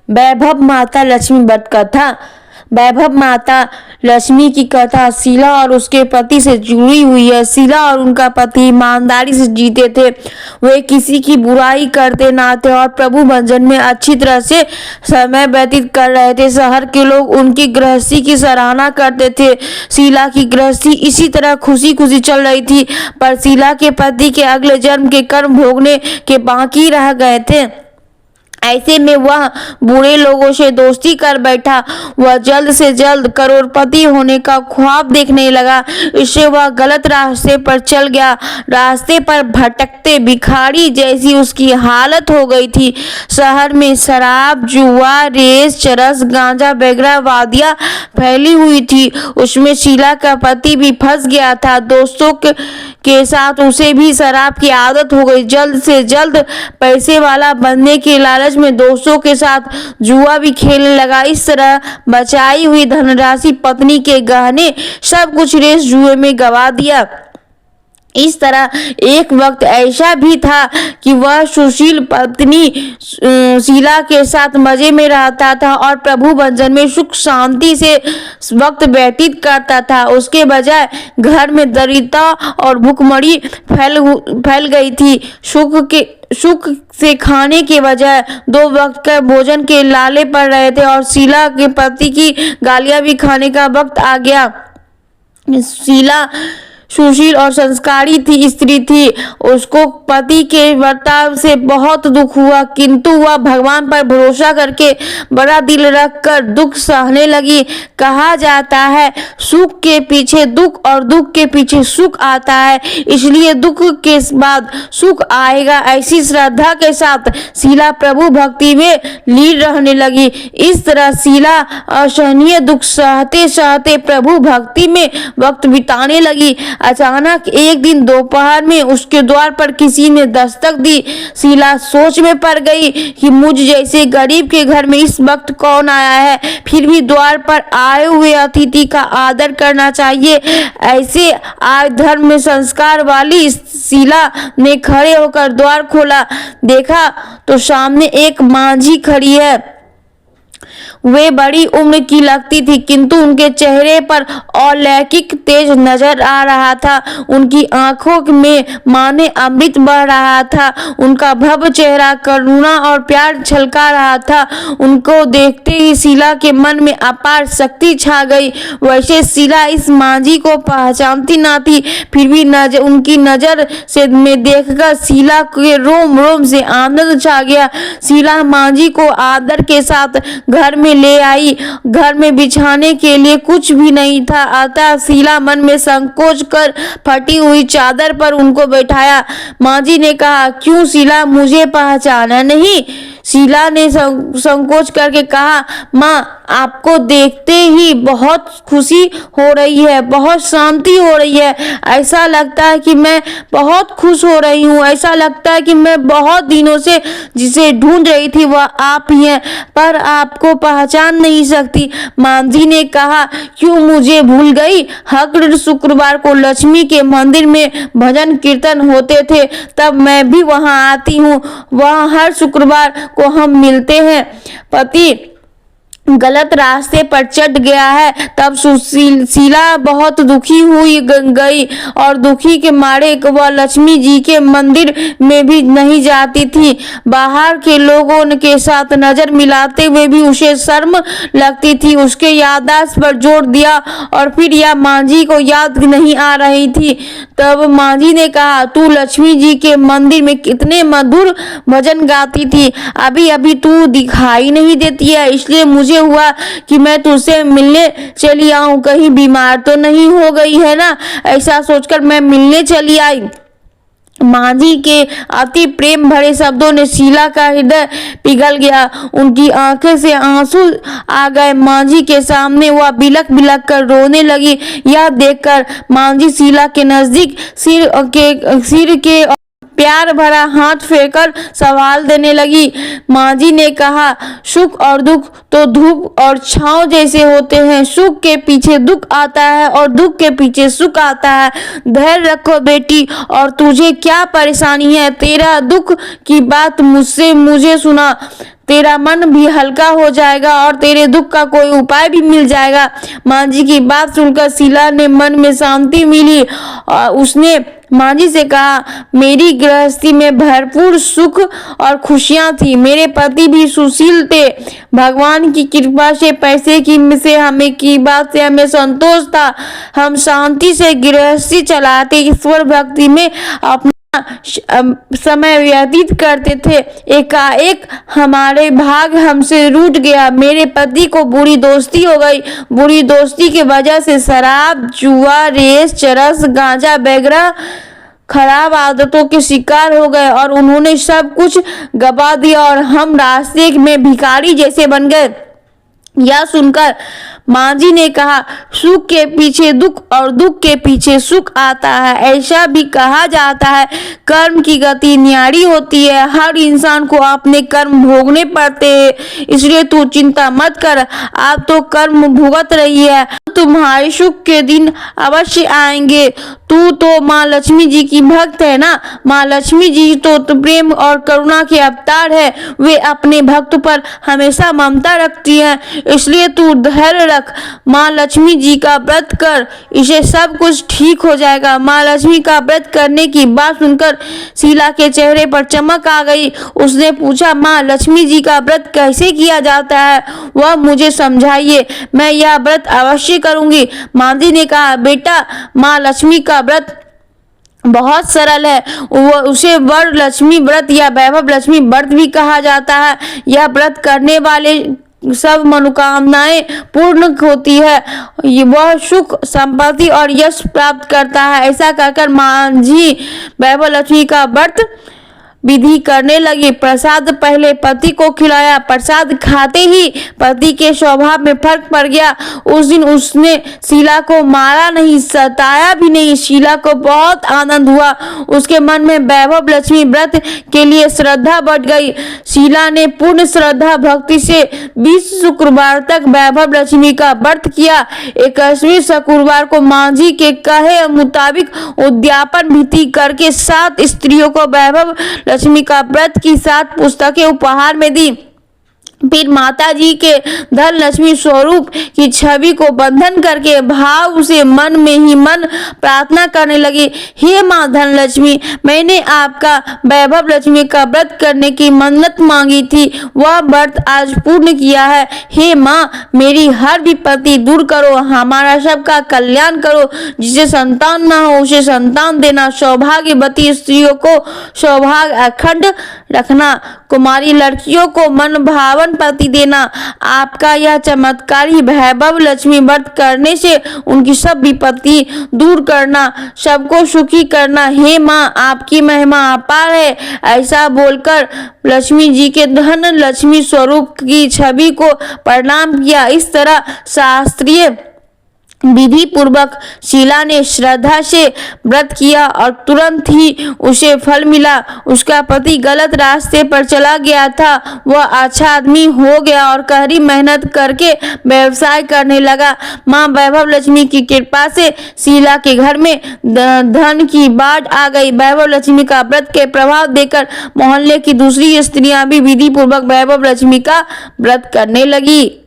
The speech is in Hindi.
वैभव माता लक्ष्मी व्रत कथा। वैभव माता लक्ष्मी की कथा शीला और उसके पति से जुड़ी हुई है। शीला और उनका पति ईमानदारी से जीते थे। वे किसी की बुराई करते ना थे और प्रभु भजन में अच्छी तरह से समय व्यतीत कर रहे थे। शहर के लोग उनकी गृहस्थी की सराहना करते थे। शीला की गृहस्थी इसी तरह खुशी खुशी चल रही थी, पर शीला के पति के अगले जन्म के कर्म भोगने के बाकी रह गए थे। ऐसे में वह बुरे लोगों से दोस्ती कर बैठा। वह जल्द से जल्द करोड़पति होने का ख्वाब देखने लगा। इससे वह गलत रास्ते पर चल गया। रास्ते पर भटकते भिखारी जैसी उसकी हालत हो गई थी। शहर में शराब, जुआ, रेस, चरस, गांजा वगैरह वादियां फैली हुई थी। उसमें शीला का पति भी फंस गया था। दोस्तों के साथ उसे भी शराब की आदत हो गई। जल्द से जल्द पैसे वाला बनने के लालच में दोस्तों के साथ जुआ भी खेलने लगा। इस तरह बचाई हुई धनराशि, पत्नी के गहने, सब कुछ रेस जुए में गवा दिया। इस तरह एक वक्त ऐसा भी था कि वह सुशील पत्नी शीला के साथ मजे में रहता था और प्रभु भजन में सुख शांति से वक्त व्यतीत करता था। उसके बजाय घर में दरिद्रता और भूखमरी फैल गई थी। सुख से खाने के बजाय 2 वक्त का भोजन के लाले पड़ रहे थे और शीला के पति की गालियां भी खाने का वक्त आ गया। शीला सुशील और संस्कारी थी स्त्री थी। उसको पति के बर्ताव से बहुत दुख हुआ, किंतु वह भगवान पर भरोसा करके बड़ा दिल रखकर दुख सहने लगी। कहा जाता है सुख के पीछे दुख और दुख के पीछे सुख आता है, इसलिए दुख के बाद सुख आएगा। ऐसी श्रद्धा के साथ शीला प्रभु भक्ति में लीन रहने लगी। इस तरह शीला असहनीय दुख सहते सहते प्रभु भक्ति में वक्त बिताने लगी। अचानक एक दिन दोपहर में उसके द्वार पर किसी ने दस्तक दी। शीला सोच में पड़ गई कि मुझ जैसे गरीब के घर में इस वक्त कौन आया है, फिर भी द्वार पर आए हुए अतिथि का आदर करना चाहिए। ऐसे आज धर्म में संस्कार वाली शीला ने खड़े होकर द्वार खोला। देखा तो सामने एक मांझी खड़ी है। वे बड़ी उम्र की लगती थी, किंतु उनके चेहरे पर अलौकिक तेज नजर आ रहा था। उनकी आंखों में माने अमृत बह रहा था। उनका भव्य चेहरा करुणा और प्यार छलका रहा था। उनको देखते ही शीला के मन में अपार शक्ति छा गई। वैसे शीला इस मांझी को पहचानती ना थी, फिर भी उनकी नजर से में देखकर शीला के रोम रोम से आनंद छा गया। शीला मांझी को आदर के साथ घर में ले आई। घर में बिछाने के लिए कुछ भी नहीं था, अतः शीला मन में संकोच कर फटी हुई चादर पर उनको बैठाया। मांझी ने कहा, क्यों शीला, मुझे पहचाना नहीं? शीला ने संकोच करके कहा, माँ, आपको देखते ही बहुत खुशी हो रही है, बहुत शांति हो रही है। ऐसा लगता है कि मैं बहुत खुश हो रही हूँ। ऐसा लगता है कि मैं बहुत दिनों से जिसे ढूंढ रही थी वह आप ही हैं, पर आपको पहचान नहीं सकती। मांझी ने कहा, क्यों मुझे भूल गई? हर शुक्रवार को लक्ष्मी के मंदिर में भजन कीर्तन होते थे, तब मैं भी वहां आती हूँ। वहां हर शुक्रवार को हम मिलते हैं। पति गलत रास्ते पर चढ़ गया है। तब शीला बहुत दुखी हुई गई और दुखी के मारे वह लक्ष्मी जी के मंदिर में भी नहीं जाती थी। बाहर के लोगों के साथ नजर मिलाते हुए भी उसे शर्म लगती थी। उसके याददाश्त पर जोर दिया और फिर यह मांझी को याद नहीं आ रही थी। तब मांझी ने कहा, तू लक्ष्मी जी के मंदिर में कितने मधुर भजन गाती थी, अभी अभी तू दिखाई नहीं देती है, इसलिए मुझे हुआ कि मैं तुझसे मिलने चली आऊं। कहीं बीमार तो नहीं हो गई है ना? ऐसा सोचकर मैं मिलने चली आई। मांझी के अति प्रेम भरे शब्दों ने शीला का हृदय पिघल गया। उनकी आंखें से आंसू आ गए। मांझी के सामने वह बिलख बिलख कर रोने लगी। यह देखकर मांझी शीला के नजदीक सिर के प्यार भरा हाथ फेंकर सवाल देने लगी। मांझी ने कहा, सुख और दुख तो धूप और छांव जैसे होते हैं। सुख के पीछे दुख आता है और दुख के पीछे सुख आता है। धैर्य रखो बेटी, और तुझे क्या परेशानी है? तेरा दुख की बात मुझे सुना। तेरा मन भी हल्का हो जाएगा और तेरे दुख का कोई उपाय भी मिल जाएगा। माँ जी की बात सुनकर शीला ने मन में शांति मिली और उसने माँ जी से कहा, मेरी गृहस्थी में भरपूर सुख और खुशियां थी। मेरे पति भी सुशील थे। भगवान की कृपा से पैसे की बात से हमें संतोष था। हम शांति से गृहस्थी चलाते, ईश्वर भक्ति में अपना समय व्यतीत करते थे। एकाएक हमारे भाग हमसे रूठ गया। मेरे पति को बुरी दोस्ती हो गई। बुरी दोस्ती की वजह से शराब, जुआ, रेस, चरस, गांजा वगैरह खराब आदतों के शिकार हो गए और उन्होंने सब कुछ गवा दिया और हम रास्ते में भिखारी जैसे बन गए। यह सुनकर माँ जी ने कहा, सुख के पीछे दुख और दुख के पीछे सुख आता है। ऐसा भी कहा जाता है, कर्म की गति न्यारी होती है। हर इंसान को अपने कर्म भोगने पड़ते हैं, इसलिए तू चिंता मत कर। आप तो कर्म भुगत रही है, तुम्हारे सुख के दिन अवश्य आएंगे। तू तो माँ लक्ष्मी जी की भक्त है ना। माँ लक्ष्मी जी तो प्रेम और करुणा के अवतार है। वे अपने भक्त पर हमेशा ममता रखती हैं, इसलिए तू धैर्य रख। माँ लक्ष्मी जी का व्रत कर, इसे सब कुछ ठीक हो जाएगा। माँ लक्ष्मी का व्रत करने की बात सुनकर शीला के चेहरे पर चमक आ गई। उसने पूछा, माँ लक्ष्मी जी का व्रत कैसे किया जाता है, वह मुझे समझाइए, मैं यह व्रत अवश्य करूंगी। माँ जी ने कहा, बेटा माँ लक्ष्मी का व्रत बहुत सरल है। उसे वर लक्ष्मी व्रत या वैभव लक्ष्मी व्रत भी कहा जाता है। यह व्रत करने वाले सब मनोकामनाएं पूर्ण होती है। वह सुख, संपत्ति और यश प्राप्त करता है। ऐसा कहकर माँ जी वैभव लक्ष्मी का व्रत विधि करने लगी। प्रसाद पहले पति को खिलाया। प्रसाद खाते ही पति के स्वभाव में फर्क पड़ गया। उस दिन उसने शीला को मारा नहीं, सताया भी नहीं। शीला को बहुत आनंद हुआ। उसके मन में वैभव लक्ष्मी व्रत के लिए श्रद्धा बढ़ गई। शीला ने पूर्ण श्रद्धा भक्ति से 20 शुक्रवार तक वैभव लक्ष्मी का व्रत किया। 21वें शुक्रवार को माँ जी के कहे मुताबिक उद्यापन विधि करके 7 स्त्रियों को वैभव लक्ष्मी का व्रत की 7 पुस्तकें उपहार में दी। फिर माता जी के धन लक्ष्मी स्वरूप की छवि को बंधन करके भाव से मन में ही मन प्रार्थना करने लगी, हे माँ धन लक्ष्मी, मैंने आपका वैभव लक्ष्मी का व्रत करने की मन्नत मांगी थी, वह व्रत आज पूर्ण किया है। हे माँ, मेरी हर विपत्ति दूर करो, हमारा सबका कल्याण करो। जिसे संतान ना हो उसे संतान देना, सौभाग्यवती स्त्रियों को सौभाग्य अखंड रखना, कुमारी लड़कियों को मन भावन पति देना। आपका यह चमत्कारी वैभव लक्ष्मी व्रत करने से उनकी सब विपत्ति दूर करना, सबको सुखी करना। हे माँ, आपकी महिमा अपार है। ऐसा बोलकर लक्ष्मी जी के धन लक्ष्मी स्वरूप की छवि को प्रणाम किया। इस तरह शास्त्रीय विधि पूर्वक शीला ने श्रद्धा से व्रत किया और तुरंत ही उसे फल मिला। उसका पति गलत रास्ते पर चला गया था, वह अच्छा आदमी हो गया और कड़ी मेहनत करके व्यवसाय करने लगा। माँ वैभव लक्ष्मी की कृपा से शीला के घर में धन की बाढ़ आ गई। वैभव लक्ष्मी का व्रत के प्रभाव देकर मोहल्ले की दूसरी स्त्रियां भी विधि पूर्वक वैभव लक्ष्मी का व्रत करने लगी।